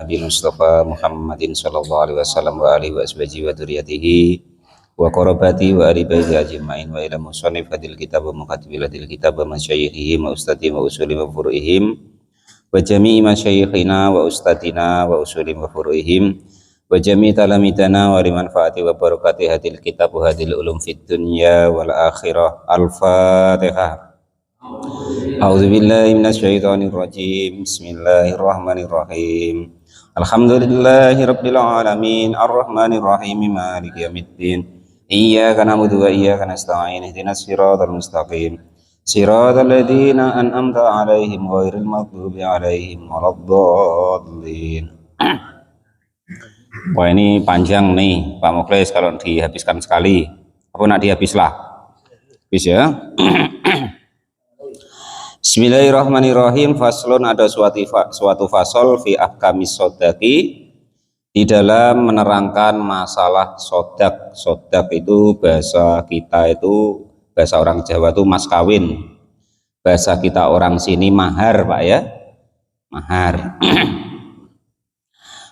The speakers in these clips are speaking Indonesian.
Nabi Mustafa Muhammadin sallallahu alaihi wasallam wa alihi wa ashabihi wa dzurriyyatihi wa qarabati wa ali baiti ajmain wa ila musannif hadil kitab wa muqaddimatil kitab wa masyayikhihi wa ustadi wa usuli wa furu'ihim wa jami'i masyayikhina wa ustadina wa usuli wa furu'ihim wa jami'i talamidana wa limanfaati wa barakati hadil kitab wa hadil ulum fid dunya wal akhirah. Al-Fatihah. A'udzubillahi minasyaitonir rajim. Bismillahirrahmanirrahim. Alhamdulillahirabbil alamin arrahmanir rahim maliki yaumiddin. Iyyaka na'budu wa iyyaka nasta'in ihdinas siratal mustaqim. Siratal ladzina an'amta 'alaihim ghairil maghdubi alaihim waladdallin. Wah, ini panjang nih Pak Muklis, kalau dihabiskan sekali. Apa nak dihabislah? Habis ya. Bismillahirrahmanirrahim. Faslun, ada suatu fasol fi ahkamis sodaki, di dalam menerangkan masalah sodak. Sodak itu bahasa kita itu, bahasa orang Jawa itu mas kawin, bahasa kita orang sini mahar Pak ya, mahar.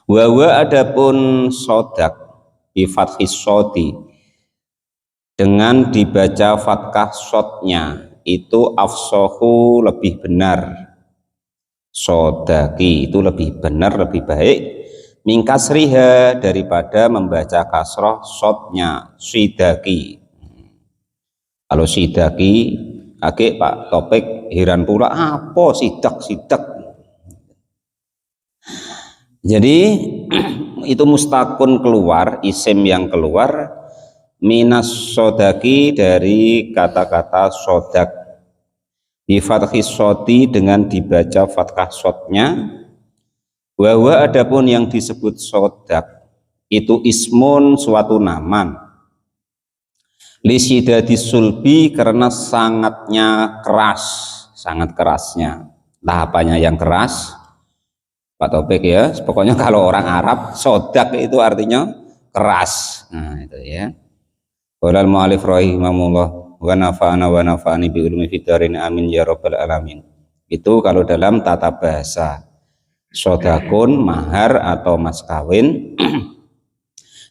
Wawa adapun sodak bi fathis sodi, dengan dibaca fathah sodnya itu afsohu, lebih benar. Sodaki itu lebih benar, lebih baik mingkasriha, daripada membaca kasroh sodnya sidaki. Kalau sidaki kakek Pak Topik heran pula, apa sidak. Jadi itu mustakun, keluar isim yang keluar minas sodaki, dari kata-kata sodak bi fathis sodi, dengan dibaca fathah sodnya. Bahwa adapun yang disebut sodak itu ismun, suatu nama, lisidadis sulbi, karena sangatnya keras, sangat kerasnya. Tahapannya yang keras Pak Topik ya, pokoknya kalau orang Arab sodak itu artinya keras. Nah itu ya. Qala al-mu'allif rahimahullah wa nafa'ana wa nafa'ani bi ulumi fid dharain amin ya rabbal alamin. Itu kalau dalam tata bahasa. Sodakun, mahar atau mas kawin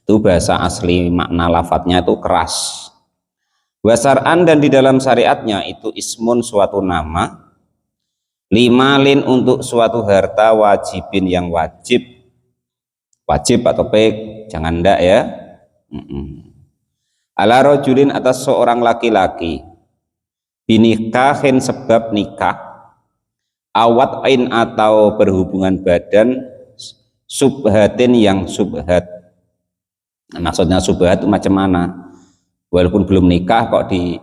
itu bahasa asli, makna lafadznya itu keras. Wasar'an, dan di dalam syariatnya itu ismun, suatu nama, limalin, untuk suatu harta, wajibin, yang wajib. Wajib atau pek, jangan ndak ya. Ala rojulin, atas seorang laki-laki, binikahin, sebab nikah, awatin, atau berhubungan badan, subhatin, yang subhat. Maksudnya subhat itu macam mana? Walaupun belum nikah kok di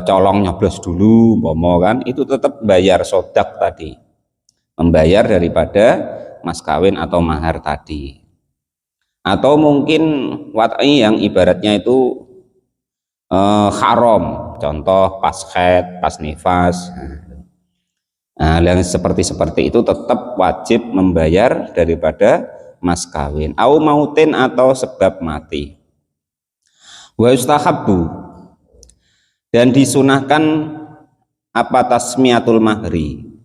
colong nyoblos dulu, kan itu tetap bayar sodak tadi, membayar daripada mas kawin atau mahar tadi. Atau mungkin wat'i yang ibaratnya itu haram, contoh pas haid, pas nifas. Nah, yang seperti itu tetap wajib membayar daripada mas kawin. Au mautin, atau sebab mati. Wa yustahabbu, dan disunahkan apa tasmiyatul mahri,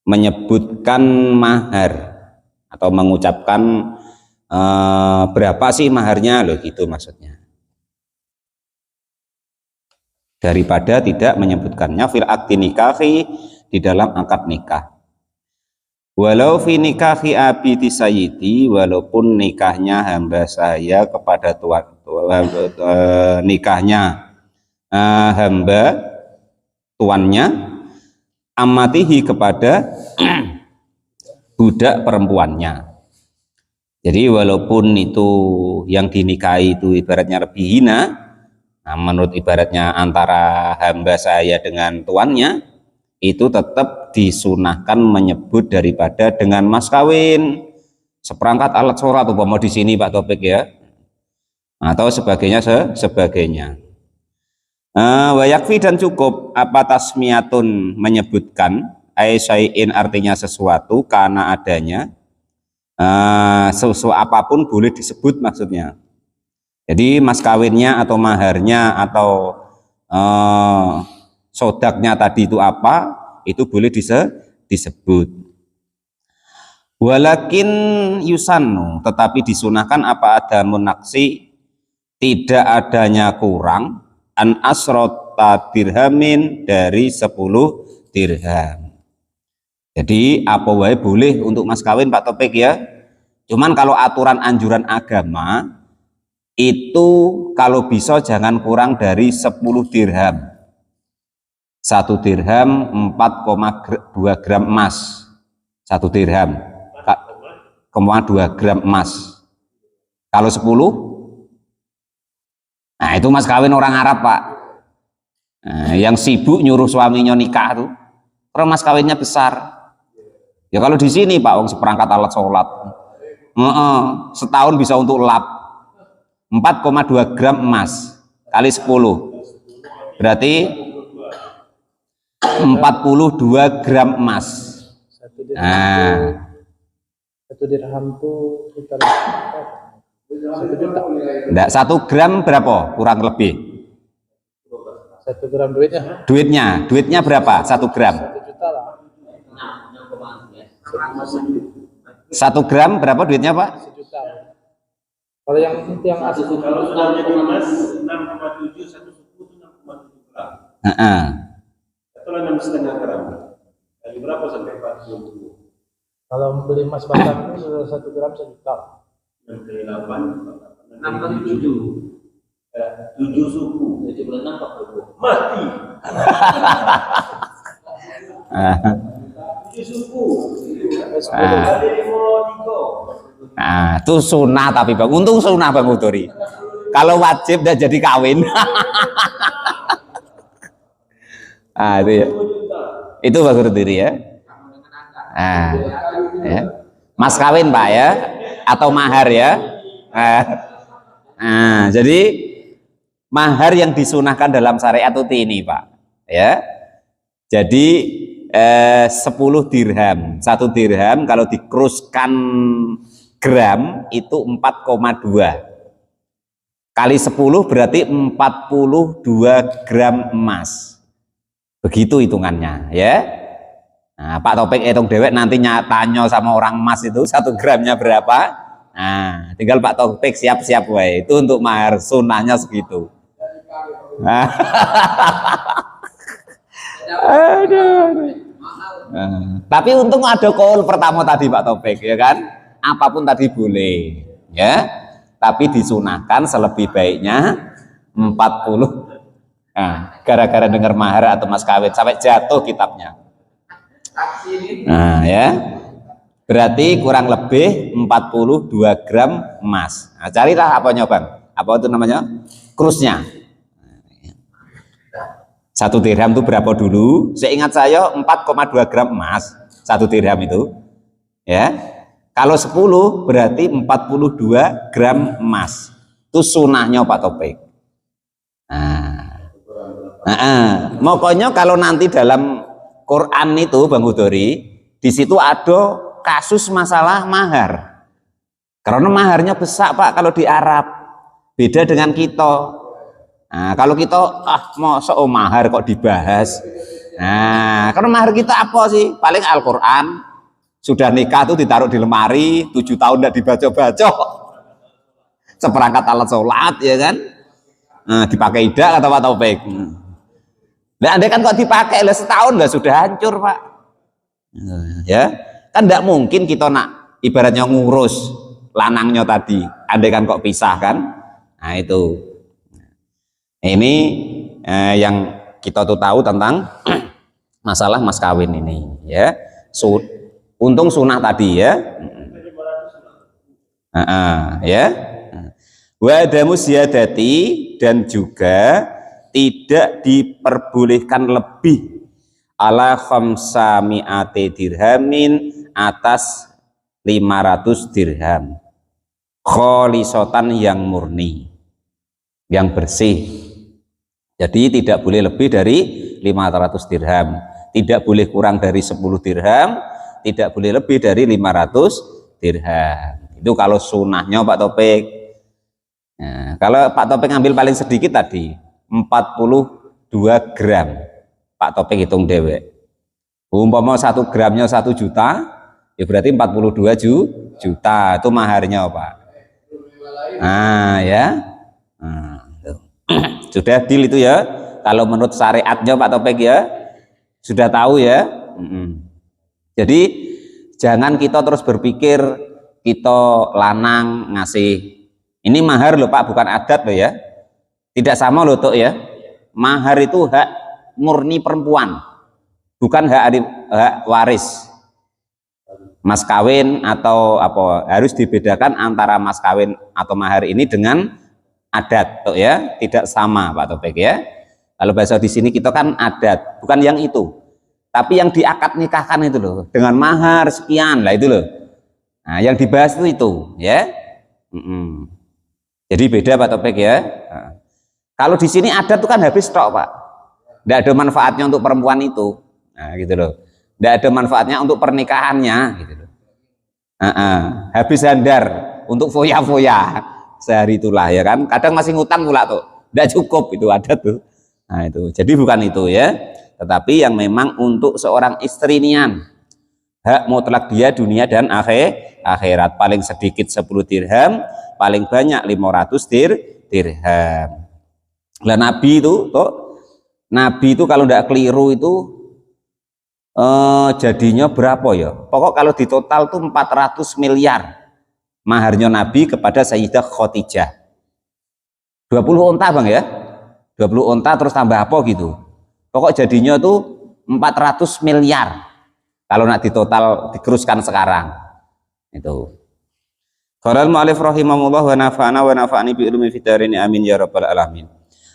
menyebutkan mahar atau mengucapkan berapa sih maharnya loh, gitu maksudnya, daripada tidak menyebutkannya fil akdi nikahi, di dalam akad nikah. Walau fi nikahi abidi sayyidi, walaupun nikahnya hamba saya kepada nikahnya hamba tuannya, amatihi, kepada budak perempuannya. Jadi walaupun itu yang dinikahi itu ibaratnya lebih hina, nah menurut ibaratnya antara hamba saya dengan tuannya, itu tetap disunahkan menyebut daripada dengan mas kawin, seperangkat alat sholat umpama di sini Pak Topik ya, atau sebagainya. Wa yakfi, dan cukup apa tasmiyatun, menyebutkan, aisyai'in, artinya sesuatu, karena adanya sesuatu apapun boleh disebut maksudnya. Jadi mas kawinnya atau maharnya atau sodaknya tadi itu apa, itu boleh disebut. Walakin yusannu, tetapi disunahkan apa ada munaksi, tidak adanya kurang, an asrota dirhamin, dari 10 dirham. Jadi apa wae boleh untuk mas kawin Pak Topik ya. Cuman kalau aturan anjuran agama itu kalau bisa jangan kurang dari 10 dirham. 1 dirham 4,2 gram emas. 1 dirham 4,2 gram emas. Kalau 10, nah itu mas kawin orang Arab Pak. Nah, yang sibuk nyuruh suaminya nikah tuh, karena mas kawinnya besar. Ya kalau di sini Pak, wong seperangkat alat sholat, setahun bisa untuk lap 4,2 gram emas kali 10, berarti 42 gram emas. Nah, 1 dirham tuh sekitar 1 juta. Enggak, 1 gram berapa kurang lebih? 1 gram duitnya? Duitnya berapa? 1 gram? 1 juta lah. 1 gram berapa duitnya Pak? 1 juta. Kalau yang itu yang asli, kalau sudah jadi emas 6,7, 1 suku itu 6,7 gram. Atau 6,5 gram. Dari berapa sampai 40? kalau beli emas batam itu sudah 1 gram 1 juta. 6,8, 6,7. 7 suku. 76 40. Mati. 7 suku. Nah, itu sunnah tapi Bang. Untung sunnah Bang Udori. Kalau wajib udah jadi kawin. Ah, itu ya. Itu Bang Udori ya. Nah, ya. Mas kawin Pak ya, atau mahar ya. Nah, jadi mahar yang disunahkan dalam syariat itu ini Pak. Ya. Jadi 10 dirham. 1 dirham kalau dikruskan gram itu 4,2 kali 10 berarti 42 gram emas. Begitu hitungannya ya. Nah, Pak Topik hitung dewek nanti tanya sama orang emas itu 1 gramnya berapa. Nah, tinggal Pak Topik siap-siap wae. Itu untuk mahar sunnahnya segitu. Nah. Aduh. Tapi untung ada call pertama tadi Pak Topik ya kan, apapun tadi boleh ya, tapi disunahkan selebih baiknya 40. Nah, gara-gara dengar mahar atau mas kawin sampai jatuh kitabnya. Nah ya, berarti kurang lebih 42 gram emas. Nah, carilah apanya Bang, apa itu namanya, krusnya. 1 dirham itu berapa dulu? Seingat saya 4,2 gram emas 1 dirham itu ya. Kalau 10 berarti 42 gram emas. Itu sunahnya Pak Topik. Pokoknya kalau nanti dalam Quran itu Bang Udori, di situ ada kasus masalah mahar. Karena maharnya besar Pak kalau di Arab. Beda dengan kita. Nah, kalau kita masa mahar kok dibahas. Nah, karena mahar kita apa sih? Paling Al-Quran. Sudah nikah tuh ditaruh di lemari 7 tahun tidak dibaca-baca. Seperangkat alat sholat ya kan. Nah, dipakai idak atau Pak Taufik. Nah, andai kan kok dipakai setahun lah sudah hancur Pak. Ya, kan tidak mungkin kita nak ibaratnya ngurus lanangnya tadi. Andai kan kok pisah kan. Nah itu. Ini yang kita tuh tahu tentang masalah mas kawin ini ya. Untung sunnah tadi ya. Ya. Wa adamu ziyadati, dan juga tidak diperbolehkan lebih ala khamsami'ati dirhamin, atas 500 dirham. Kholisotan, yang murni, yang bersih. Jadi tidak boleh lebih dari 500 dirham, tidak boleh kurang dari 10 dirham, tidak boleh lebih dari 500 dirham. Itu kalau sunnahnya Pak Topik. Nah, kalau Pak Topik ngambil paling sedikit tadi 42 gram, Pak Topik hitung dewek. Umpama 1 gramnya 1 juta, Ya berarti 42 juta itu maharnya Pak. Nah ya. Nah, sudah deal itu ya. Kalau menurut syariatnya Pak Topik ya, sudah tahu ya. Jadi jangan kita terus berpikir kita lanang ngasih. Ini mahar loh Pak, bukan adat loh ya. Tidak sama loh Tok ya. Mahar itu hak murni perempuan, bukan hak waris. Mas kawin atau apa, harus dibedakan antara mas kawin atau mahar ini dengan adat Tok ya, tidak sama Pak Topik ya. Kalau bahasa di sini kita kan adat, bukan yang itu. Tapi yang diakad nikahkan itu loh, dengan mahar sekian lah itu loh. Nah, yang dibahas itu ya. Jadi beda Pak Topik ya. Nah, kalau di sini adat itu kan habis tok Pak. Tidak ada manfaatnya untuk perempuan itu. Nah, gitu loh. Tidak ada manfaatnya untuk pernikahannya gitu loh. Habis handar untuk foya-foya sehari itulah ya kan. Kadang masih ngutang pula tuh. Tidak cukup itu adat tuh. Nah itu. Jadi bukan itu ya. Tetapi yang memang untuk seorang istri nian. Hak mutlak dia dunia dan akhirat. Paling sedikit 10 dirham, paling banyak 500 dirham. Lah Nabi itu toh, Nabi itu kalau tidak keliru itu jadinya berapa ya? Pokok kalau di total tuh 400 miliar maharnya Nabi kepada Sayyidah Khadijah. 20 onta Bang ya? 20 onta terus tambah apa gitu. Pokok jadinya tuh 400 miliar. Kalau nak di total dikeruskan sekarang. Itu. Qala al-mu'allif rahimahullah wa nafa'ana wa nafa'ani bi ilmi fid darini amin ya rabbal alamin.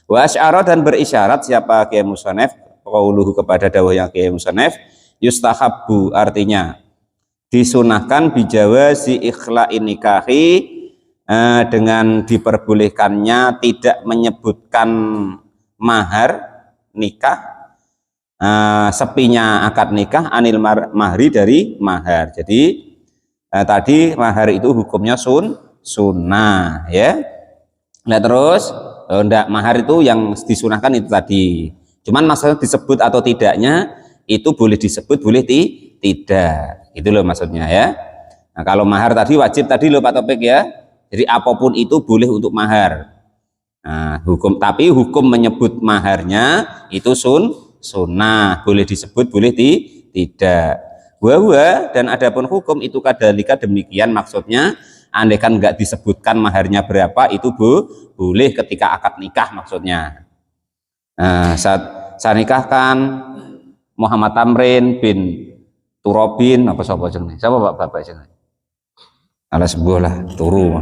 Wa asy'ara dan berisyarat siapa Kiai Musannaf qauluhu kepada dawuh yang Kiai Musannaf yustahabbu artinya disunahkan bijawazi ikhla'in nikahi dengan diperbolehkannya tidak menyebutkan mahar nikah sepinya akad nikah anil mahri dari mahar. Jadi tadi mahar itu hukumnya sunnah ya. Nah terus enggak, mahar itu yang disunahkan itu tadi. Cuman masalah disebut atau tidaknya itu boleh disebut, boleh tidak. Itu loh maksudnya ya. Nah, kalau mahar tadi wajib tadi loh Pak Topik ya. Jadi apapun itu boleh untuk mahar. Nah, tapi hukum menyebut maharnya itu sunnah, boleh disebut, boleh tidak. Wa dan adapun hukum itu kadalika demikian maksudnya. Andaikan nggak disebutkan maharnya berapa itu boleh ketika akad nikah maksudnya. Nah, saat saya nikahkan Muhammad Tamrin bin Turobin apa sapa jenenge? Siapa bapak jenenge? Ala sebuah lah turu.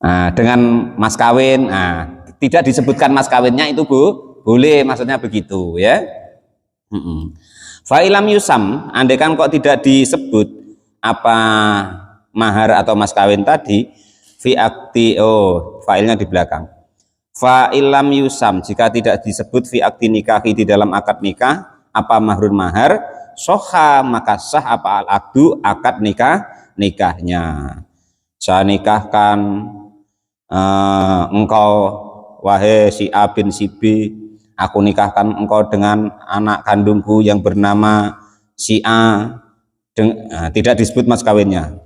Nah, dengan mas kawin, tidak disebutkan mas kawinnya itu boleh maksudnya begitu ya. Fa'ilam yusam, andaikan kok tidak disebut apa mahar atau mas kawin tadi, fi akti failnya di belakang. Fa'ilam yusam, jika tidak disebut fi akti nikahi di dalam akad nikah apa mahrun mahar, soha maka sah apa al akdu akad nikahnya. Saya nikahkan engkau wahai si A bin si B, aku nikahkan engkau dengan anak kandungku yang bernama si A. Tidak disebut mas kawinnya.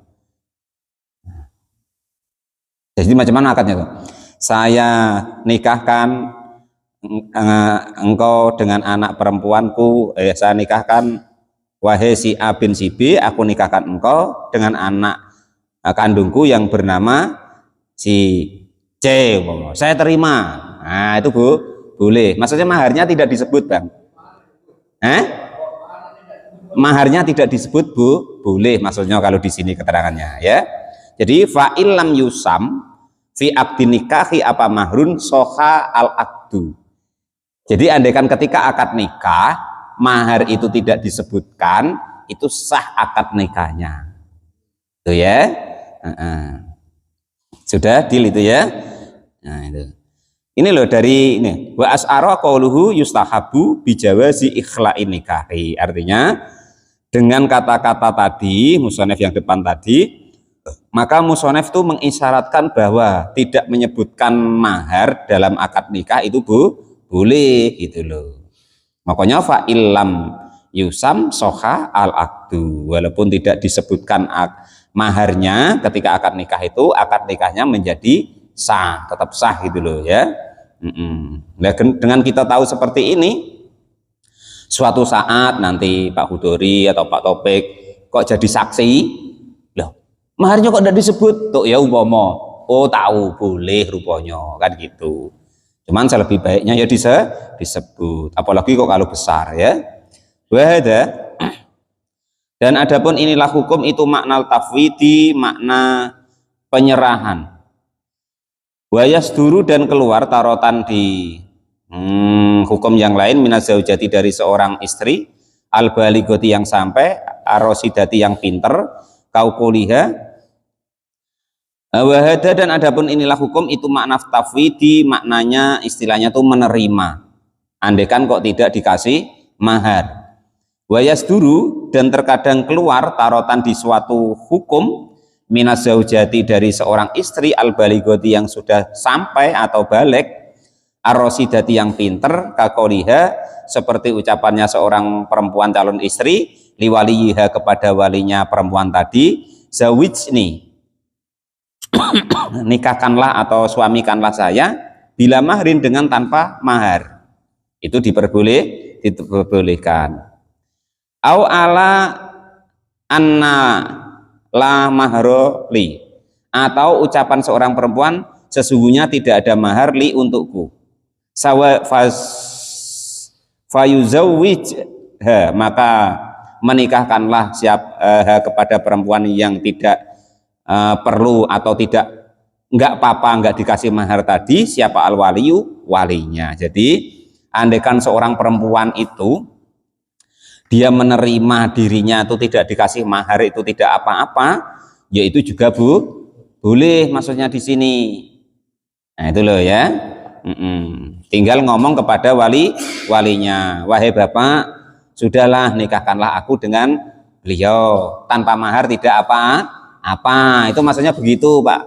Jadi macam mana akadnya tuh? Saya nikahkan engkau dengan anak perempuanku. Saya nikahkan wahai si A bin si B, aku nikahkan engkau dengan anak kandungku yang bernama si C. Saya terima. Nah itu boleh. Maksudnya maharnya tidak disebut Bang. Maharnya tidak disebut boleh. Maksudnya kalau di sini keterangannya ya. Jadi fa'il lam yusam fi akdi nikahi apa mahrun soha al akdu. Jadi andaikan ketika akad nikah mahar itu tidak disebutkan, itu sah akad nikahnya. Itu ya. Sudah deal itu ya. Nah itu. Ini loh dari ini. Wa as'ara qauluhu yustahabu bijawazi ikhla'in nikahi. Artinya dengan kata-kata tadi, musonef yang depan tadi, maka musonef itu mengisyaratkan bahwa tidak menyebutkan mahar dalam akad nikah itu boleh gitu loh. Makanya fa'ilam yusam soha al akdu, walaupun tidak disebutkan maharnya ketika akad nikah itu, akad nikahnya menjadi sah, tetap sah gitu loh ya. Nah, dengan kita tahu seperti ini, suatu saat nanti Pak Hudori atau Pak Topik kok jadi saksi, loh maharnya kok tidak disebut tuh ya, umpama oh tahu boleh rupanya kan gitu. Cuman selebih baiknya ya disebut, apalagi kok kalau besar ya. Wahada. Dan adapun inilah hukum itu makna tafwidi, makna penyerahan. Wayas duru dan keluar tarotan di hukum yang lain minaz zaujati dari seorang istri, al baligoti yang sampai, arosidati yang pinter, kaukuliha. Wahada dan adapun inilah hukum itu makna tafwidi, maknanya istilahnya tuh menerima. Andaikan kok tidak dikasih mahar. Wayas duru dan terkadang keluar tarotan di suatu hukum minas zaujati dari seorang istri al baligoti yang sudah sampai atau balik, ar-rasidati yang pinter, kakoliha seperti ucapannya seorang perempuan calon istri liwaliha kepada walinya perempuan tadi, zawijni nikahkanlah atau suamikanlah saya bila mahrin dengan tanpa mahar. Itu diperbolehkan. Au ala anna la mahro li, atau ucapan seorang perempuan sesungguhnya tidak ada mahar li untukku, sawa fayuzawwij maka menikahkanlah kepada perempuan yang tidak perlu atau tidak enggak apa-apa enggak dikasih mahar tadi, siapa al waliyu, walinya. Jadi andaikan seorang perempuan itu dia menerima dirinya itu tidak dikasih mahar, itu tidak apa-apa, yaitu juga boleh maksudnya di sini. Nah itu loh ya. Tinggal ngomong kepada walinya, wahai bapak, sudahlah nikahkanlah aku dengan beliau tanpa mahar, tidak apa-apa. Itu maksudnya begitu Pak.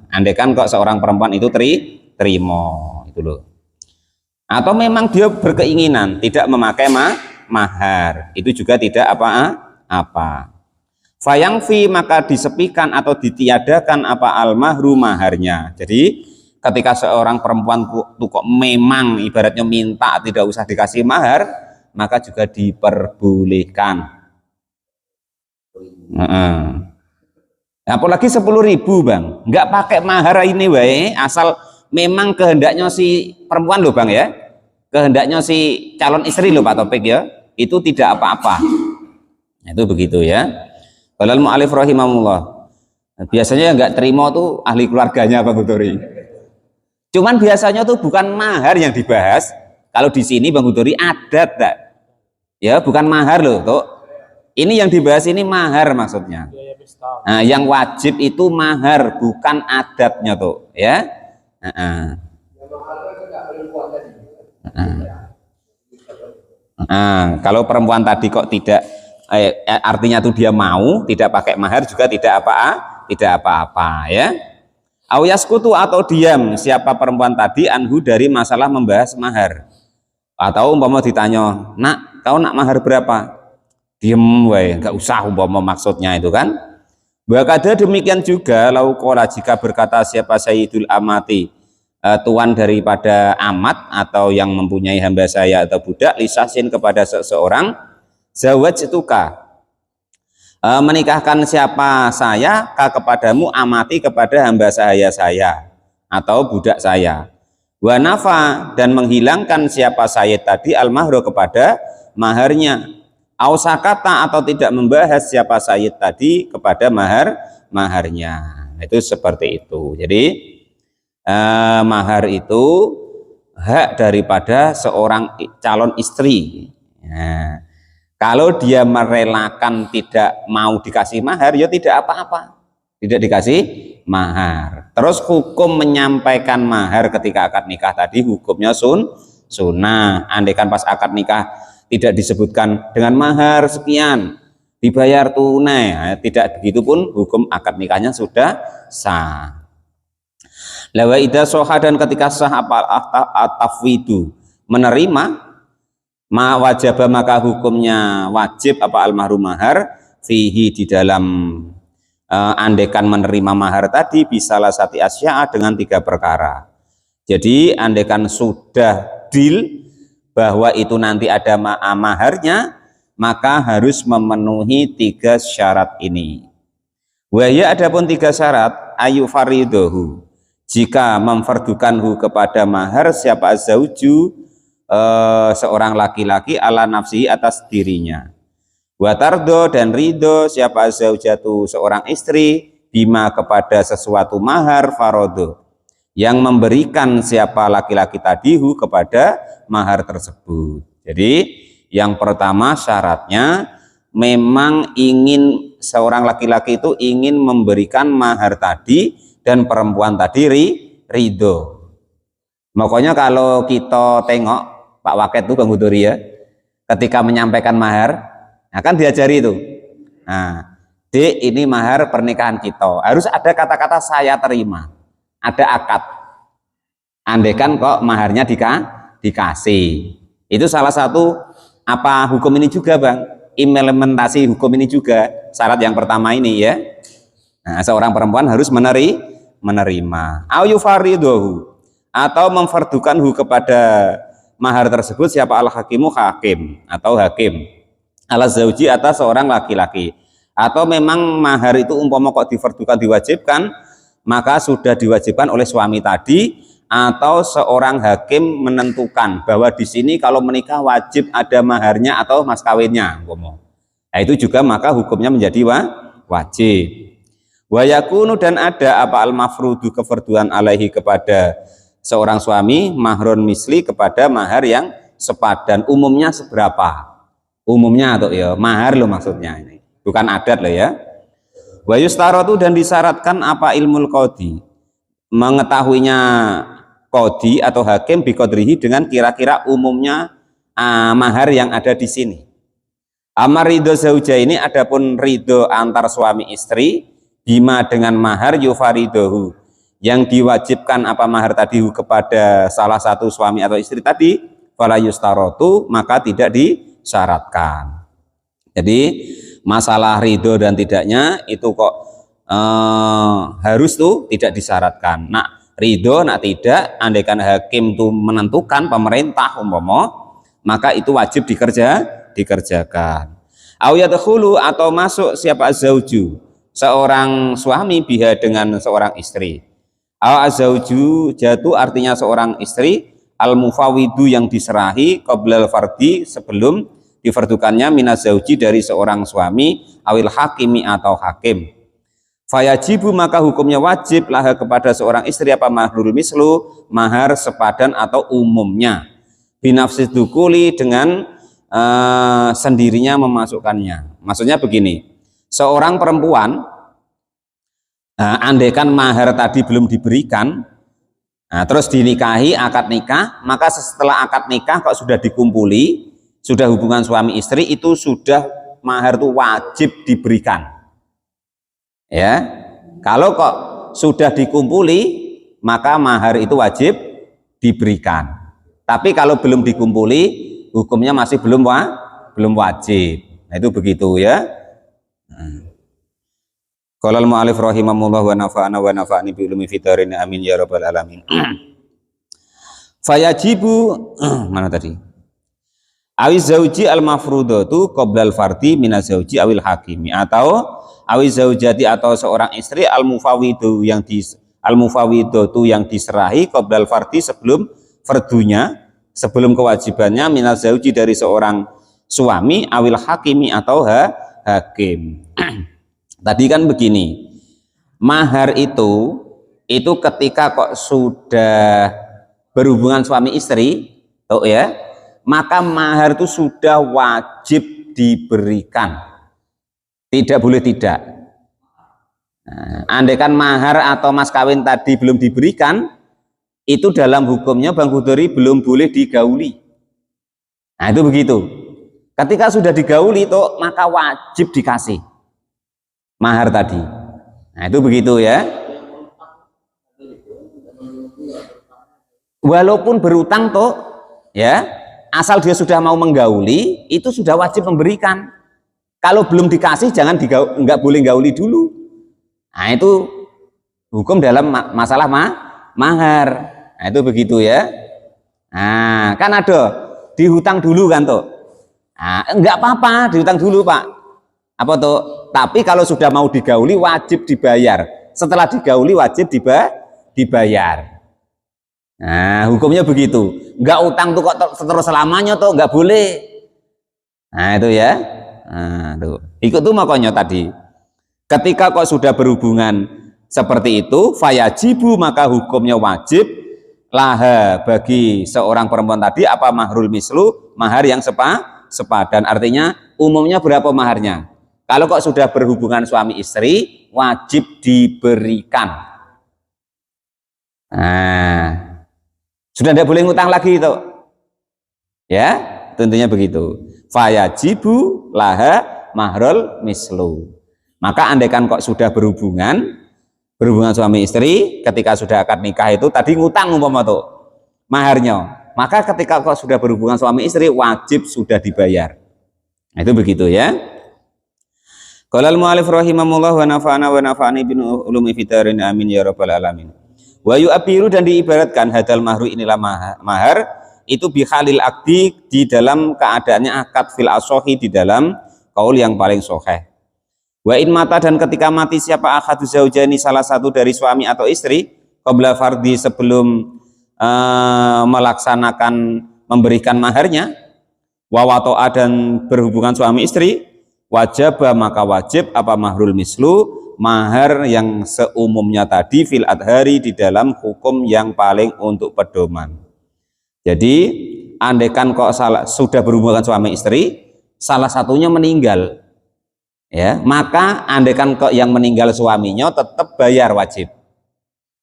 Andaikan kok seorang perempuan itu terima itu loh. Atau memang dia berkeinginan tidak memakai mahar, itu juga tidak apa-apa. Fayangfi maka disepikan atau ditiadakan apa al-mahru maharnya. Jadi ketika seorang perempuan tuh kok memang ibaratnya minta tidak usah dikasih mahar, maka juga diperbolehkan. Apalagi 10.000 bang, nggak pakai mahar ini wae, asal memang kehendaknya si perempuan loh bang ya, kehendaknya si calon istri loh Pak Topik ya, itu tidak apa-apa. Itu begitu ya. Qalal mu'alif rahimahullah. Biasanya yang nggak terima tuh ahli keluarganya Bang Hudori. Cuman biasanya tuh bukan mahar yang dibahas. Kalau di sini Bang Hudori adat tak? Ya bukan mahar loh tuh. Ini yang dibahas ini mahar maksudnya. Nah, yang wajib itu mahar bukan adatnya tuh ya. Kalau perempuan tadi kok tidak artinya tuh dia mau tidak pakai mahar juga tidak apa-apa ya. Awyaskutu atau diam siapa perempuan tadi anhu dari masalah membahas mahar. Atau umpama ditanya, nak kau nak mahar berapa? Diem wae, nggak usah umpama maksudnya itu kan. Wakada demikian juga laukola jika berkata siapa sayyidul amati, tuan daripada amat atau yang mempunyai hamba saya atau budak, lisasin kepada seseorang, zawaj ituka, menikahkan siapa saya kepadamu, amati kepada hamba saya atau budak saya. Wanafa dan menghilangkan siapa sayyid tadi al-mahru kepada maharnya. Ausakata atau tidak membahas siapa sayyid tadi kepada maharnya. Itu seperti itu. Jadi mahar itu hak daripada seorang calon istri. Nah, kalau dia merelakan tidak mau dikasih mahar, ya tidak apa-apa, tidak dikasih mahar. Terus hukum menyampaikan mahar ketika akad nikah tadi hukumnya sunnah. Andaikan pas akad nikah tidak disebutkan dengan mahar sekian dibayar tunai, nah, tidak begitu pun hukum akad nikahnya sudah sah. Lawa ida soha dan ketika sah apa atafwidu menerima, ma wajaba maka hukumnya wajib apa al-mahru mahar fihi di dalam andekan menerima mahar tadi bisa lasati asya'a dengan 3 perkara. Jadi andekan sudah deal bahwa itu nanti ada maharnya, maka harus memenuhi 3 syarat ini. Wahya adapun 3 syarat ayu faridohu, jika memfardukanhu kepada mahar siapa azauju seorang laki-laki ala nafsi atas dirinya. Watardo dan ridho siapa zaujatu seorang istri bima kepada sesuatu mahar farodo, yang memberikan siapa laki-laki tadihu kepada mahar tersebut. Jadi yang pertama syaratnya memang ingin seorang laki-laki itu ingin memberikan mahar tadi dan perempuan tadi ridho. Makanya kalau kita tengok Pak Waket itu Bang Hudori ya, ketika menyampaikan mahar, nah kan diajari itu. Nah, Dek, ini mahar pernikahan kita. Harus ada kata-kata saya terima. Ada akad. Andaikan kok maharnya dikasih. Itu salah satu apa hukum ini juga, Bang. Implementasi hukum ini juga. Syarat yang pertama ini ya. Nah, seorang perempuan harus menerima. Au yufariduhu, atau memfardukanhu kepada mahar tersebut siapa al-hakimu hakim atau hakim ala zauji atas seorang laki-laki, atau memang mahar itu umpama kok difardukan diwajibkan, maka sudah diwajibkan oleh suami tadi, atau seorang hakim menentukan bahwa di sini kalau menikah wajib ada maharnya atau mas kawinnya umpama. Nah, itu juga maka hukumnya menjadi wajib. Wa yakunu, dan ada apa al-mafrudu kefarduan alaihi kepada seorang suami mahron misli kepada mahar yang sepadan. Umumnya seberapa? Umumnya atau ya mahar lo maksudnya ini, bukan adat lo ya. Wa yustaratu, dan disyaratkan apa ilmul qadhi, mengetahuinya qadhi atau hakim biqadrihi dengan kira-kira umumnya mahar yang ada di sini. Amar ridho zauja ini adapun ridho antar suami istri bima dengan mahar yufaridohu, yang diwajibkan apa mahar tadi kepada salah satu suami atau istri tadi, fala yustaratu, maka tidak disyaratkan. Jadi masalah ridho dan tidaknya itu kok harus tuh tidak disyaratkan. Nak ridho nak tidak, andaikan hakim tuh menentukan, pemerintah umpama, maka itu wajib dikerjakan. Au yadkhulu, atau masuk siapa zauju seorang suami biha dengan seorang istri. Au azauju jatuh artinya seorang istri, al mufawidu yang diserahi qoblal fardi sebelum difardukannya minaz zauji dari seorang suami, awil hakimi atau hakim. Fayajibu, maka hukumnya wajib lah kepada seorang istri apa mahrul mislu, mahar sepadan atau umumnya, binafsis dukuli, dengan sendirinya memasukkannya. Maksudnya begini, seorang perempuan andaikan mahar tadi belum diberikan, terus dinikahi, akad nikah, maka setelah akad nikah kok sudah dikumpuli, sudah hubungan suami istri, itu sudah mahar itu wajib diberikan. Ya, kalau kok sudah dikumpuli, maka mahar itu wajib diberikan. Tapi kalau belum dikumpuli, hukumnya masih belum wajib. Nah, itu begitu ya. Qala al-mu'allif rahimahullah wa nafa'ana wa nafa'ani bi ulumi fitarin amin ya rabbal alamin. Fayajibu mana tadi? Awiz zauji al-mafrudatu qabla al-fardi minaz zauji awil hakimi, atau awiz zaujati atau seorang istri al-mufawidu yang al-mufawidatu yang diserahi qabla al-fardi sebelum fardunya, sebelum kewajibannya, minaz zauji dari seorang suami, awil hakimi atau hakim. Tadi kan begini, mahar itu ketika kok sudah berhubungan suami istri, tuh ya, maka mahar itu sudah wajib diberikan, tidak boleh tidak. Nah, andaikan mahar atau mas kawin tadi belum diberikan, itu dalam hukumnya Bang Hudori belum boleh digauli. Nah, itu begitu. Ketika sudah digauli itu maka wajib dikasih mahar tadi. Nah, itu begitu ya. Walaupun berutang toh ya, asal dia sudah mau menggauli itu sudah wajib memberikan. Kalau belum dikasih jangan nggak boleh gauli dulu. Nah itu hukum dalam masalah mahar. Nah itu begitu ya. Nah kan ada dihutang dulu kan tuh. Nah, enggak apa-apa dihutang dulu Pak. Apa tuh? Tapi kalau sudah mau digauli wajib dibayar. Setelah digauli wajib dibayar. Nah, hukumnya begitu. Enggak utang tuh kok terus selamanya tuh enggak boleh. Nah, itu ya. Nah, tuh. Ikut tuh makanya tadi. Ketika kok sudah berhubungan seperti itu, fayajibu maka hukumnya wajib laha bagi seorang perempuan tadi apa mahrul mislu, mahar yang sepadan. Artinya umumnya berapa maharnya? Kalau kok sudah berhubungan suami istri wajib diberikan. Nah, sudah tidak boleh ngutang lagi itu. Ya, tentunya begitu. Fayajibu laha mahrul mislu. Maka andaikan kok sudah berhubungan suami istri ketika sudah akad nikah itu tadi ngutang umpama tuh maharnya. Maka ketika kok sudah berhubungan suami istri wajib sudah dibayar. Nah, itu begitu ya. Qala al-mu'allif rahimahullah wa nafa'ani bin ulumi fitarin amin ya rabbal alamin. Wa yu'abiru dan diibaratkan hadal mahru inilah mahar itu bihalil akdi di dalam keadaannya akad fil asohi di dalam kaul yang paling sahih. Wa in mata dan ketika mati siapa akhadu zaujani salah satu dari suami atau istri qabla fardhi sebelum melaksanakan memberikan maharnya wa wato'a dan berhubungan suami istri wajib maka wajib apa mahrul mislu mahar yang seumumnya tadi fil adhari di dalam hukum yang paling untuk pedoman. Jadi andaikan kok sudah berhubungan suami istri salah satunya meninggal ya, maka andaikan kok yang meninggal suaminya tetap bayar wajib.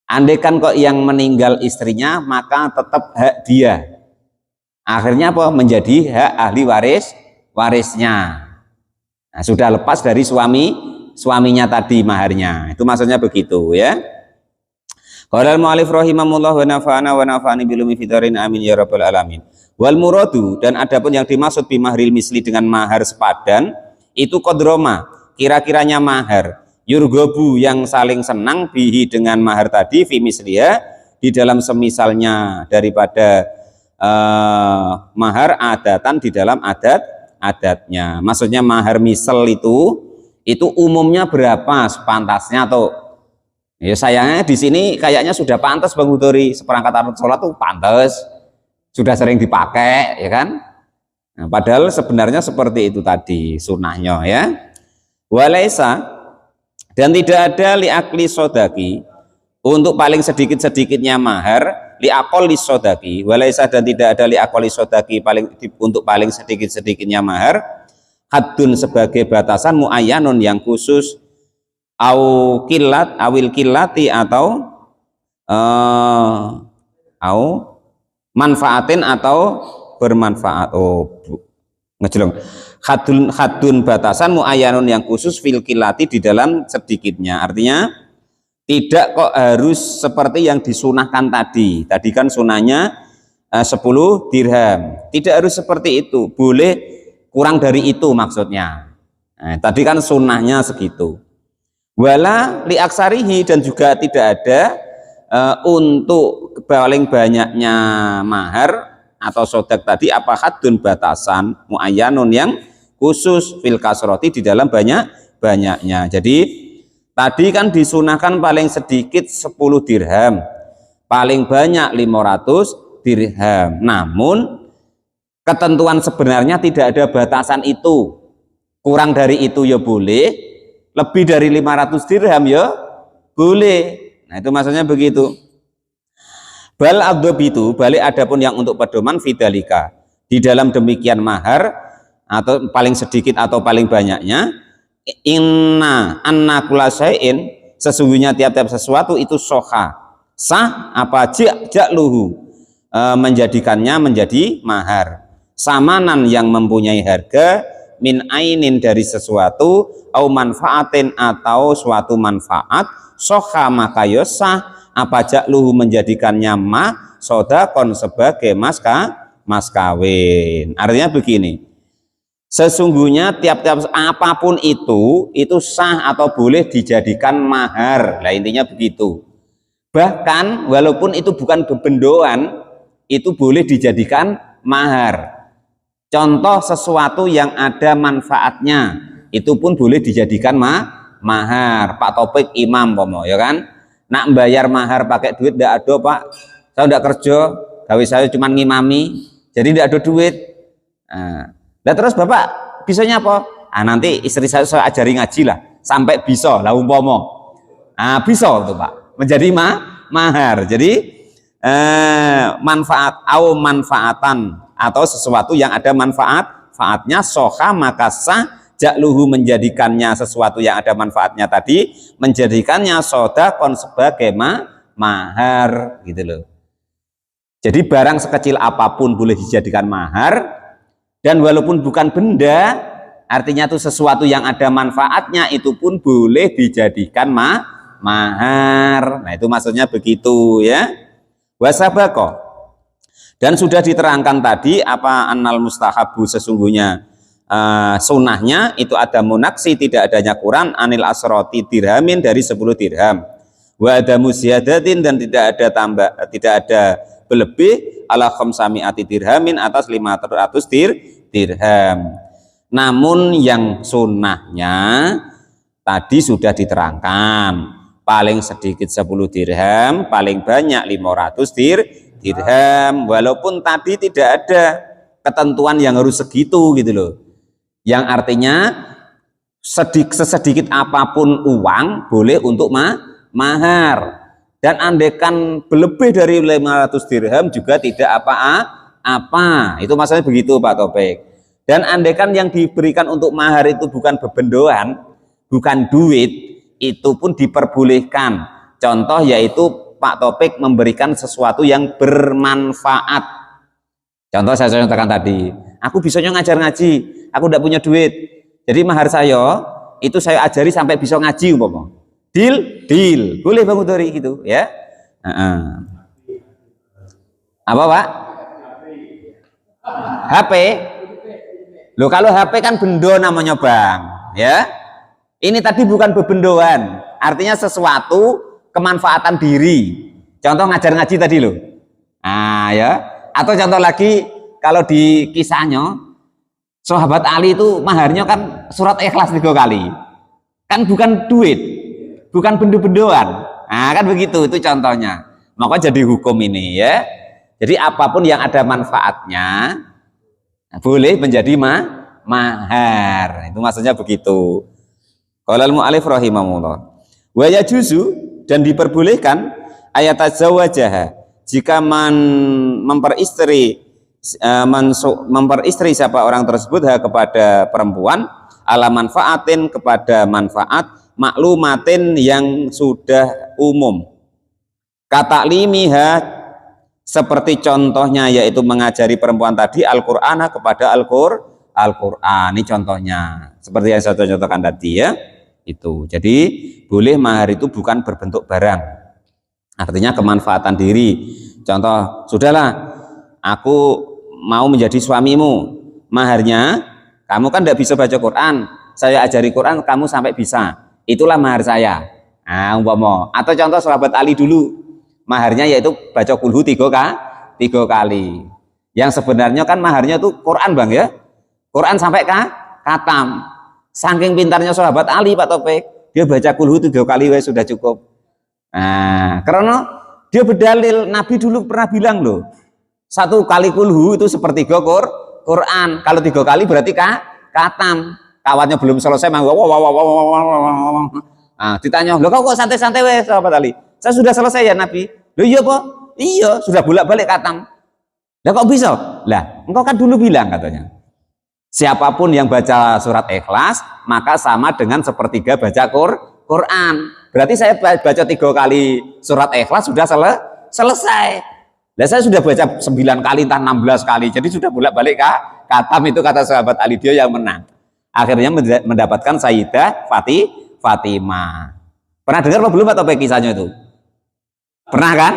Andaikan kok yang meninggal istrinya maka tetap hak dia. Akhirnya apa? Menjadi hak ahli warisnya. Nah, sudah lepas dari suaminya tadi maharnya. Itu maksudnya begitu ya. Qala al-mu'allif rahimahullah wa nafa'ani bil umi fitarin amin ya rabbal alamin. Wal muradu dan adapun yang dimaksud bi mahril misli dengan mahar sepadan itu kodroma kira-kiranya mahar yurgobu yang saling senang bihi dengan mahar tadi fi misliha di dalam semisalnya daripada mahar adatan di dalam adatnya. Maksudnya mahar misal itu umumnya berapa sepantasnya atau ya sayangnya di sini kayaknya sudah pantas Bang Hudori seperangkat alat sholat tuh pantas sudah sering dipakai ya kan. Nah, padahal sebenarnya seperti itu tadi sunnahnya ya. Walaisa dan tidak ada liakli sodaki untuk paling sedikit-sedikitnya mahar liakoli sodaki. Walaisa dan tidak ada liakoli sodaki untuk paling sedikit-sedikitnya mahar haddun sebagai batasan muayyanun yang khusus au kilat awil kilati atau manfaatin atau bermanfaat. Ngejelong hadun batasan muayyanun yang khusus fil kilati di dalam sedikitnya. Artinya tidak kok harus seperti yang disunahkan tadi kan sunahnya 10 dirham, tidak harus seperti itu, boleh kurang dari itu maksudnya. Nah, tadi kan sunahnya segitu. Wala li aksarihi dan juga tidak ada untuk paling banyaknya mahar atau sodak tadi apa hadun batasan muayyanun yang khusus fil kasroti di dalam banyaknya. Jadi tadi kan disunahkan paling sedikit 10 dirham, paling banyak 500 dirham. Namun ketentuan sebenarnya tidak ada batasan itu. Kurang dari itu ya boleh, lebih dari 500 dirham ya boleh. Nah, itu maksudnya begitu. Bal adzabitu balik adapun yang untuk pedoman fidalika di dalam demikian mahar atau paling sedikit atau paling banyaknya anna kulasain sesungguhnya tiap-tiap sesuatu itu sah apa ja'luhu menjadikannya menjadi mahar samanan yang mempunyai harga min ainin dari sesuatu au manfaatin atau suatu manfaat soha maka yosah apa ja'luhu menjadikannya sodakon sebagai mas kawin. Artinya begini, sesungguhnya tiap-tiap apapun itu sah atau boleh dijadikan mahar. Nah intinya begitu. Bahkan walaupun itu bukan bebendoan, itu boleh dijadikan mahar. Contoh sesuatu yang ada manfaatnya, itu pun boleh dijadikan mahar. Pak Topik imam pomo, ya kan? Nak bayar mahar pakai duit tidak ada pak. Saya tidak kerja, gawe saya cuma ngimami, jadi tidak ada duit. Nah terus bapak bisanya apa? Nanti istri saya ajari ngaji lah, sampai bisa lah umpomo. Bisa tuh pak, menjadi mahar. Jadi manfaatan atau sesuatu yang ada manfaatnya soha maka sah jakluhu menjadikannya sesuatu yang ada manfaatnya tadi menjadikannya sodakon sebagai mahar gitu loh. Jadi barang sekecil apapun boleh dijadikan mahar, dan walaupun bukan benda artinya itu sesuatu yang ada manfaatnya itu pun boleh dijadikan mahar. Nah itu maksudnya begitu ya. Wasabako, dan sudah diterangkan tadi apa annal mustahabu sesungguhnya sunnahnya itu ada munaksi tidak adanya kurang anil asroti dirhamin dari 10 dirham wa ada musyadatin dan tidak ada berlebih ala khamsami'ati dirhamin atas 500 dirham. Namun yang sunnahnya tadi sudah diterangkan, paling sedikit 10 dirham, paling banyak 500 dirham, walaupun tadi tidak ada ketentuan yang harus segitu gitu loh, yang artinya sesedikit apapun uang boleh untuk mahar, dan andekan berlebih dari 500 dirham juga tidak apa-apa. Itu maksudnya begitu Pak Topik. Dan andekan yang diberikan untuk mahar itu bukan bebendoan, bukan duit, itu pun diperbolehkan. Contoh yaitu Pak Topik memberikan sesuatu yang bermanfaat. Contoh saya contohkan tadi, aku bisanya ngajar ngaji, aku tidak punya duit, jadi mahar saya itu saya ajari sampai bisa ngaji umpama. Deal, boleh Bang Udori gitu ya. Apa Pak? HP. Loh kalau HP kan bendo namanya Bang, ya. Ini tadi bukan bebendoan, artinya sesuatu kemanfaatan diri. Contoh ngajar ngaji tadi loh. Ya. Atau contoh lagi kalau di kisahnya sahabat Ali itu maharnya kan surat Ikhlas 3 kali. Kan bukan duit, bukan bendo-bendoan. Kan begitu itu contohnya. Maka jadi hukum ini ya. Jadi apapun yang ada manfaatnya boleh menjadi mahar. Itu maksudnya begitu. Qalal mu'alif rahimahullah. Wa yajuzu, dan diperbolehkan ayat azwajaha jika memperistri siapa orang tersebut kepada perempuan ala manfaatin kepada manfaat maklumatin yang sudah umum. Kataklimiha seperti contohnya yaitu mengajari perempuan tadi Al-Qur'ana kepada Al-Qur'an. Ini contohnya. Seperti yang saya contohkan tadi ya. Itu. Jadi boleh mahar itu bukan berbentuk barang. Artinya kemanfaatan diri. Contoh, sudahlah aku mau menjadi suamimu. Maharnya kamu kan tidak bisa baca Quran. Saya ajari Quran kamu sampai bisa. Itulah mahar saya. Umpama. Atau contoh sahabat Ali dulu. Maharnya yaitu baca kulhu 3 kali. Yang sebenarnya kan maharnya itu Quran Bang ya. Quran sampai khatam. Saking pintarnya sahabat Ali Pak Topik, dia baca kulhu 3 kali sudah cukup. Karena dia berdalil, Nabi dulu pernah bilang loh, 1 kali kulhu itu sepertiga Quran. Kalau 3 kali berarti khatam. Kawatnya belum selesai, ditanya, loh kok santai-santai sahabat Ali? Saya sudah selesai ya Nabi. Loh iya Pak? Iya, sudah bolak-balik khatam. Lah kok bisa? Lah, engkau kan dulu bilang katanya. Siapapun yang baca surat Ikhlas maka sama dengan sepertiga baca Quran. Berarti saya baca 3 kali surat Ikhlas sudah selesai. Nah saya sudah baca 9 kali entah 16 kali, jadi sudah bolak-balik khatam. Itu kata sahabat Ali, dia yang menang. Akhirnya mendapatkan Sayyidah Fatimah. Pernah dengar apa belum atau kisahnya itu? Pernah kan?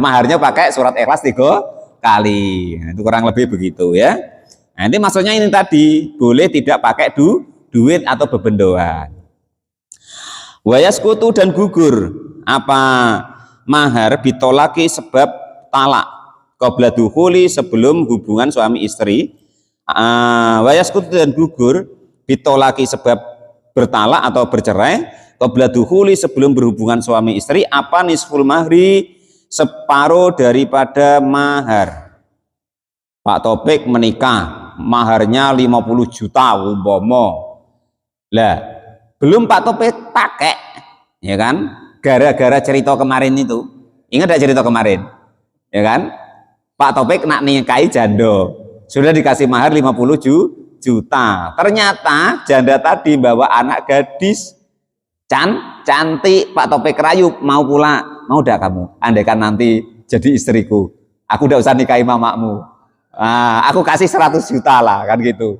Maharnya pakai surat Ikhlas 3 kali. Nah, itu kurang lebih begitu ya. Nah, ini maksudnya ini tadi boleh tidak pakai duit atau bebendoan. Wayaskutu dan gugur apa mahar bitolaki sebab talak qabla dukhuli sebelum hubungan suami istri. Wayaskutu dan gugur bitolaki sebab bertalak atau bercerai qabla dukhuli sebelum berhubungan suami istri apa nisful mahri separuh daripada mahar. Pak Topik menikah maharnya 50 juta umpama. Lah belum Pak Topik pakai, ya kan? Gara-gara cerita kemarin itu, ingat gak cerita kemarin, ya kan? Pak Topik nak nikahi janda, sudah dikasih mahar 50 juta. Ternyata janda tadi bawa anak gadis, cantik. Pak Topik rayu, mau pula, mau dah kamu? Andaikan nanti jadi istriku, aku udah usah nikahi mamamu. Aku kasih 100 juta lah, kan gitu.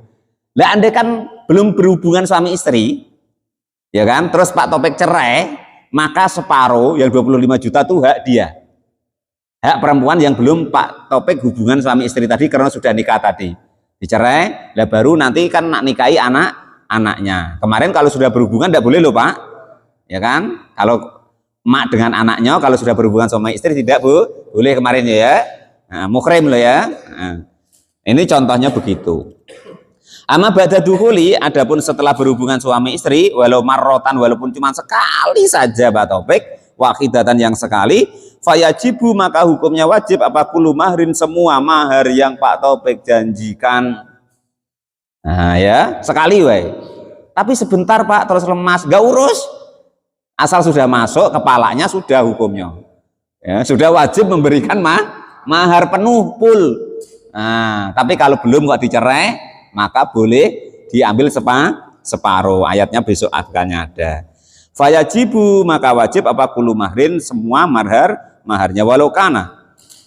Lah andaikan belum berhubungan suami istri, ya kan, terus Pak Topik cerai, maka separuh yang 25 juta itu hak dia, hak perempuan yang belum Pak Topik hubungan suami istri tadi karena sudah nikah tadi, dicerai, lah baru nanti kan nak nikahi anaknya. Kemarin kalau sudah berhubungan tidak boleh loh Pak, ya kan, kalau mak dengan anaknya kalau sudah berhubungan sama istri tidak boleh kemarin ya, muhrim loh ya. Ini contohnya begitu. Amma ba'da dukhuli, adapun setelah berhubungan suami istri, walau marrotan, walaupun cuma sekali saja Pak Topik, wahidatan yang sekali, fayajibu maka hukumnya wajib apa kulu mahrin semua mahar yang Pak Topik janjikan. Nah ya, sekali wae. Tapi sebentar Pak, terus lemas, gak urus. Asal sudah masuk, kepalanya sudah hukumnya. Ya, sudah wajib memberikan mahar penuh, full. Nah, tapi kalau belum kok dicerai, maka boleh diambil separuh. Ayatnya besok akannya ada. Fayajibu maka wajib apa kulu mahrin semua maharnya walau kana.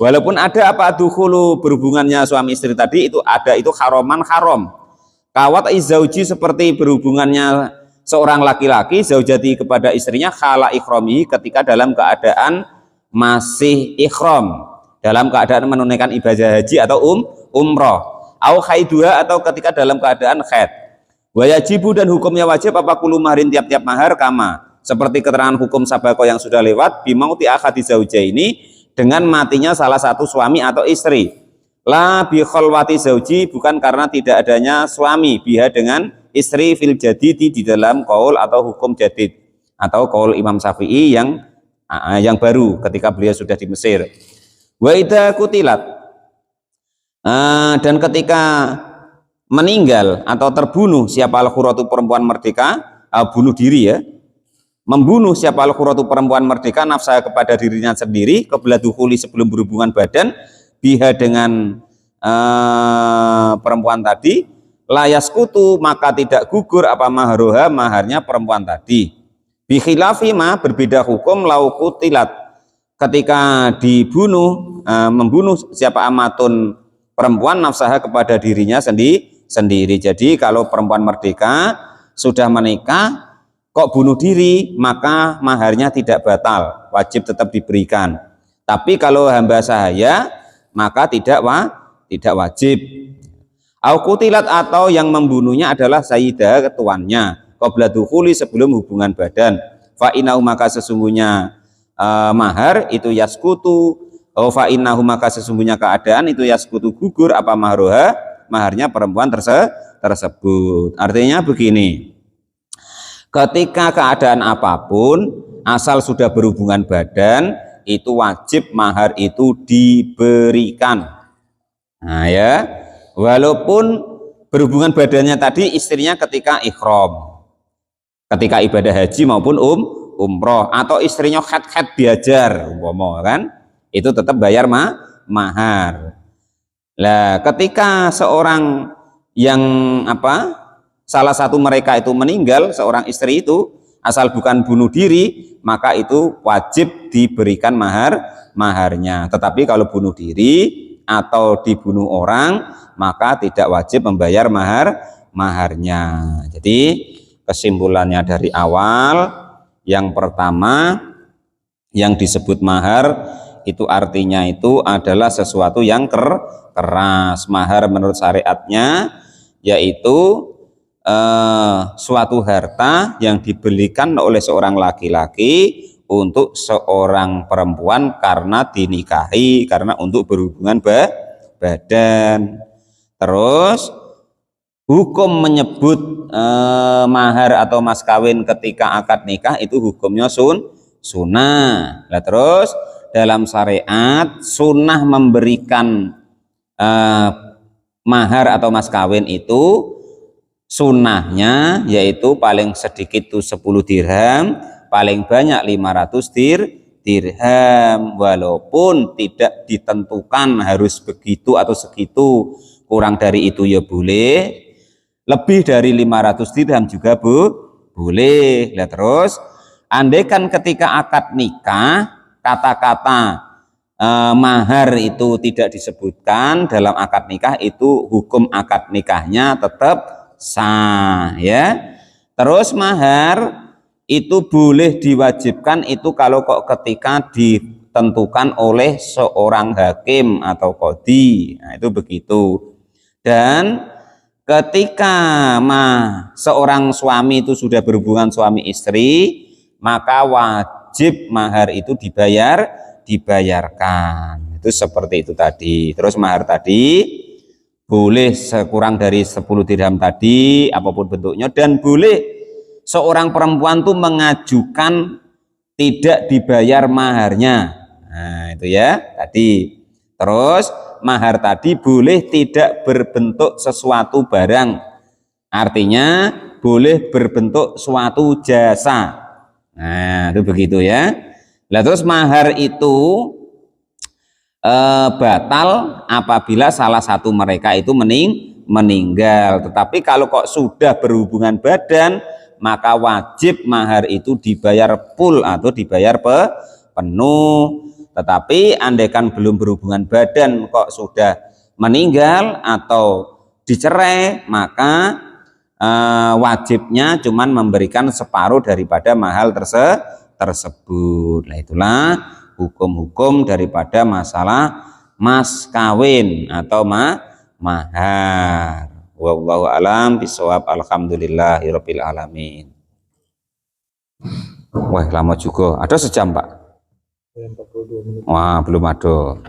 Walaupun ada apa dukhulu berhubungannya suami istri tadi itu ada itu haroman haram. Kawat izauji seperti berhubungannya seorang laki-laki zaujati kepada istrinya khala ikhramihi ketika dalam keadaan masih ikhram, dalam keadaan menunaikan ibadah haji atau umroh. Au khaiduha atau ketika dalam keadaan khaid. Wajibu dan hukumnya wajib apa kulu mahrin tiap-tiap mahar kama seperti keterangan hukum sabako yang sudah lewat bimauti akhadi zaujaini dengan matinya salah satu suami atau istri. La bi khalwati zauji bukan karena tidak adanya suami biha dengan istri fil jadidi di dalam qaul atau hukum jadid atau qaul Imam Syafi'i yang baru ketika beliau sudah di Mesir. Wa idza kutilat dan ketika meninggal atau terbunuh siapa al-khuratu perempuan merdeka, bunuh diri ya, membunuh siapa al-khuratu perempuan merdeka nafsa kepada dirinya sendiri qabla dukhuli sebelum berhubungan badan biha dengan perempuan tadi, layaskutu maka tidak gugur apa mahruha maharnya perempuan tadi. Bikhilafi ma berbeda hukum laukutilat ketika dibunuh membunuh siapa amatun perempuan nafsaha kepada dirinya sendiri. Jadi kalau perempuan merdeka sudah menikah kok bunuh diri maka maharnya tidak batal, wajib tetap diberikan. Tapi kalau hamba sahaya maka tidak wajib. Au kutilat atau yang membunuhnya adalah sayyidah ketuannya qabla dukhuli sebelum hubungan badan. Fa inau maka sesungguhnya mahar itu yaskutu. Fa innahu maka sesungguhnya keadaan itu yaskutu gugur apa mahruha maharnya perempuan tersebut. Artinya begini, ketika keadaan apapun asal sudah berhubungan badan itu wajib mahar itu diberikan. Nah ya, walaupun berhubungan badannya tadi istrinya ketika ikhram, ketika ibadah haji maupun umroh, atau istrinya khat belajar umpama kan, itu tetap bayar mahar. Lah ketika seorang yang salah satu mereka itu meninggal, seorang istri itu asal bukan bunuh diri maka itu wajib diberikan maharnya. Tetapi kalau bunuh diri atau dibunuh orang maka tidak wajib membayar maharnya. Jadi kesimpulannya dari awal, yang pertama yang disebut mahar itu artinya itu adalah sesuatu yang keras. Mahar menurut syariatnya yaitu suatu harta yang dibelikan oleh seorang laki-laki untuk seorang perempuan karena dinikahi, karena untuk berhubungan badan. Terus hukum menyebut mahar atau mas kawin ketika akad nikah itu hukumnya sunnah. Nah, terus dalam syariat sunnah memberikan mahar atau mas kawin itu sunnahnya yaitu paling sedikit itu 10 dirham, paling banyak 500 dirham, walaupun tidak ditentukan harus begitu atau segitu, kurang dari itu ya boleh, lebih dari 500 dirham juga boleh. Nah, terus andaikan ketika akad nikah kata-kata mahar itu tidak disebutkan dalam akad nikah, itu hukum akad nikahnya tetap sah ya. Terus mahar itu boleh diwajibkan itu kalau kok ketika ditentukan oleh seorang hakim atau qadhi. Nah, itu begitu. Dan ketika seorang suami itu sudah berhubungan suami istri, maka wajib mahar itu dibayarkan. Itu seperti itu tadi. Terus mahar tadi boleh sekurang dari 10 dirham tadi apapun bentuknya, dan boleh seorang perempuan tuh mengajukan tidak dibayar maharnya. Nah, itu ya tadi. Terus mahar tadi boleh tidak berbentuk sesuatu barang, artinya boleh berbentuk suatu jasa. Nah, itu begitu ya. Nah, terus mahar itu batal apabila salah satu mereka itu meninggal. Tetapi kalau kok sudah berhubungan badan, maka wajib mahar itu dibayar full atau dibayar penuh. Tetapi andaikan belum berhubungan badan kok sudah meninggal atau dicerai, maka wajibnya cuman memberikan separuh daripada mahal tersebut. Nah, itulah hukum-hukum daripada masalah mas kawin atau mahar. Wallahu alam bisawab. Alhamdulillahirabbil alamin. Wah, lama juga. Ada sejam, Pak? 42 menit. Wah, belum ada.